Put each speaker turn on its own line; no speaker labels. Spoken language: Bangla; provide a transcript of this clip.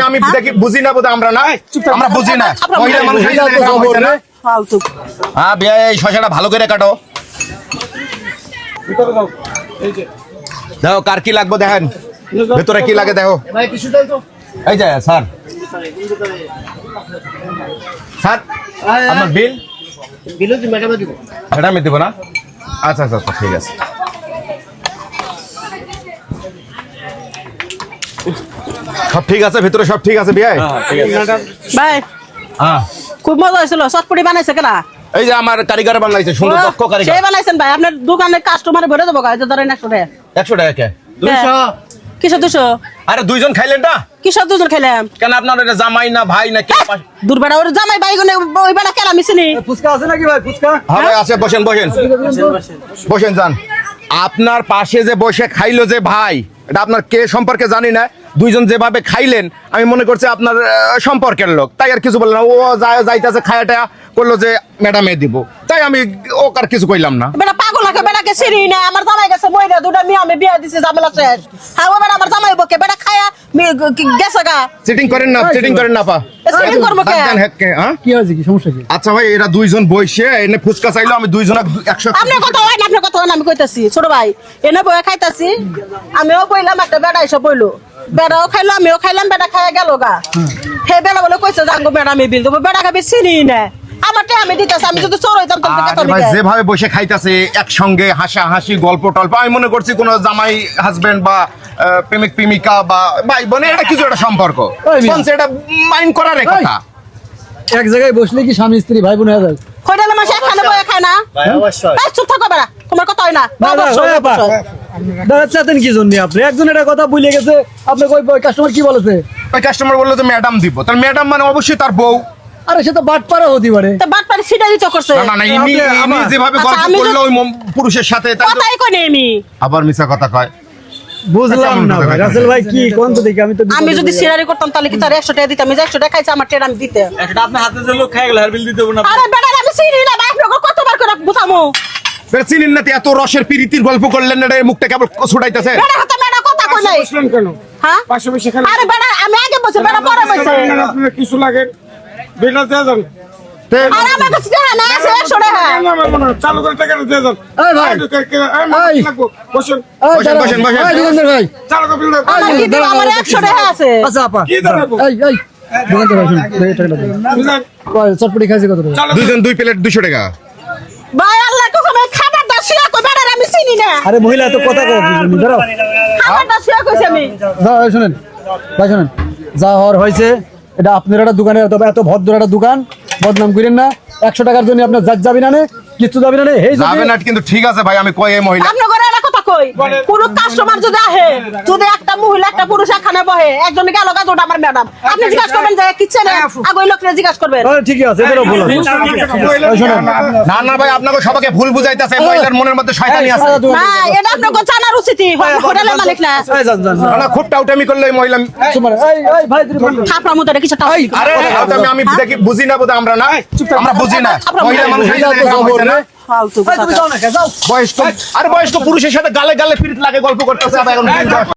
আমি দেখি বুঝি না বোধ আমরা না আমরা বুঝি না মহিলা মানুষ হ্যাঁ বিয়া এই শশাটা ভালো করে কাটো দেখো কার কি লাগবে দেখেন ভেতরে কি লাগে দেখো এই যে স্যার স্যার আমার বিল ম্যাডামে দিব না আচ্ছা আচ্ছা আচ্ছা ঠিক আছে সব ঠিক আছে ভিতরে সব ঠিক আছে বিয়াই
ভাই
হ্যাঁ
খুব মজা হয়েছিল চটপটি বানাইছে কেনা
এই যে আমার কারিগর বানাইছে সুন্দর দক্ষ কারিগর
সেই বানাইছেন ভাই আপনার দোকানের কাস্টমারে ভরে দেবো গাইতে ধরেন 100 টাকা
100 টাকা কে
200 কিসে 200
আরে দুইজন খাইলেন না
কিসে দুজন খাইলাম
কেন আপনার এটা জামাই না ভাই না কি
দুরবেড়া ওর জামাই ভাই গনে ওই বেড়া কেলা মিছিনি
ফুচকা আছে নাকি ভাই ফুচকা
হ্যাঁ ভাই আছে বসেন বসেন বসেন যান আপনার পাশে যে বসে খাইলো যে ভাই এটা আপনার কে সম্পর্কে জানি না দুইজন যেভাবে খাইলেন আমি মনে করছি আপনার সম্পর্কের লোক তাই আর কিছু বললাম ও যাইতেছে খায়াটা করলো যে ম্যাডামে দিব তাই আমি ও আর কিছু কইলাম না
বেটা পাগল লাগে বেটাকে চিনি না আমার জামাই গেছে মইরা দুটা মিয়া আমি বিয়া দিছি ঝামেলা শেষ হ্যাঁ ও বেটা আমার জামাই বকে বেটা খায়া গেছে গা
চিটিং করেন না পা
চিটিং করব কে
হ্যাঁ
কি হয়েছে কি সমস্যা কি
আচ্ছা ভাই এরা দুইজন বইসে এনে ফুচকা চাইলো আমি দুইজন 100
আপনি কথা হয় না আপনি কথা হয় না আমি কইতাছি ছোট ভাই এনে বয়ে খাইতাছি আমিও কইলাম একটা বেটা এসে বইলো বেড়াও খাইলো আমিও খাইলাম বেটা খাইয়া গেল গা হে বেড়া বলে কইছে জাঙ্গো বেড়া আমি বিল দেবো বেড়া খাবে চিনি না আমারটা আমি দিতেছি আমি যদি চোর হইতাম তাহলে
ভাই যেভাবে বসে খাইতাছে একসঙ্গে হাসাহাসি গল্প টল্প আমি মনে করছি কোনো জামাই হাজবেন্ড বা প্রেমিক প্রেমিকা বা ভাই বোনের এটা কিছু একটা সম্পর্ক এটা মাইন্ড করার কথা
এক জায়গায় বসলে কি স্বামী স্ত্রী ভাই বোন হয়ে যায়
কইডালে মাসে একখানে বয়ে খায় না
ভাই অবশ্যই
এই চুপ থাকো বেড়া তোমার কথা হয় না
দাঁড়াচ্ছেন কি জন্য আপনি একজন এটা কথা ভুলে গেছে আপনি কই কাস্টমার কি বলেছে
ওই কাস্টমার বললো যে ম্যাডাম দিব তাহলে ম্যাডাম মানে অবশ্যই তার বউ
আরে সে তো বাটপাড়া হতে পারে
তো বাটপাড়ি সিটা দিতে করছে
না না ইনি যেভাবে গল্প করলো ওই পুরুষের সাথে
কথাই কই নেই আমি
আবার মিছা কথা কয়
বুঝলাম না ভাই রাসেল ভাই কি কোন তো দেখি
আমি যদি সিরারি করতাম তাহলে কি তার 100 টাকা দিতাম আমি 100 টাকা খাইছে আমার টের আমি দিতে
একটা আপনি হাতে যে লোক খাই গেল আর বিল দিতে হবে না
আরে বেটা আমি চিনি না ভাই আপনাকে কতবার করে বুঝামু
চিনেন না এত রসের প্রীতির গল্প করলেন না এর মুখটা কেবল ছুটাইতেছে
বেটা হাতে বেটা কথা কই নাই
বসলেন কেন
হ্যাঁ
পাশে বসে খান
আরে বেটা আমি আগে বসে বেটা পরে বসে
আপনার কিছু লাগে বেটা দিয়ে যান
আরে আমার কাছে টাকা না আছে 100 টাকা
চালু করে টাকা দিয়ে যান
এই ভাই
বসেন
বসেন
এই দোকানদার ভাই
চালু করে বিল
আমার কি দিব আমার 100 টাকা আছে
আচ্ছা আপা
কি দাঁড়াবো
এই দোকানদার ভাই শুনুন এই টাকা দাও চটপটি খাইছে কত টাকা
দুইজন 2 প্লেট 200 টাকা
ভাই আল্লাহ কসম খাবার দাসিয়া কই বেটা আমি চিনি না
আরে মহিলা তো কথা কও কি দাঁড়াও
খাবার দাসিয়া কইছে আমি
যাও শুনেন ভাই শুনেন যা হওয়ার হয়েছে এটা আপনার একটা দোকানে এত ভদ্র একটা দোকান বদনাম করেন না 100 টাকার জন্য আপনার যাবি না কিছু যাবি না এই
যাবে না কিন্তু ঠিক আছে ভাই আমি কই এই মহিলা
আপনি করে একটা কথা কই পুরো কাস্টমার যদি আহে যদি একটা মহিলা একটা পুরুষ এখানে বহে একজন গেল গা দুটো আমার ম্যাডাম আপনি জিজ্ঞাসা করবেন যে কিচেন আগে ওই লোককে জিজ্ঞাসা করবেন
আরে ঠিক আছে এটাও বলো
না না ভাই আপনাকে সবাইকে ভুল বুঝাইতাছে মহিলার মনের মধ্যে শয়তানি আছে
না এটা আপনাকে জানার উচিত হোটেলের মালিক না
না খুব টাউটামি করলে এই মহিলা
এই ভাই
থাপড়া মতো কিছু টাকা
আরে আমি দেখি বুঝি না বোধ আমরা না আমরা বুঝি না মহিলা মানুষ
ফালতু কথা
বয়স্ক পুরুষের সাথে গালে গালে ফিরিত লাগে গল্প করতেছে এখন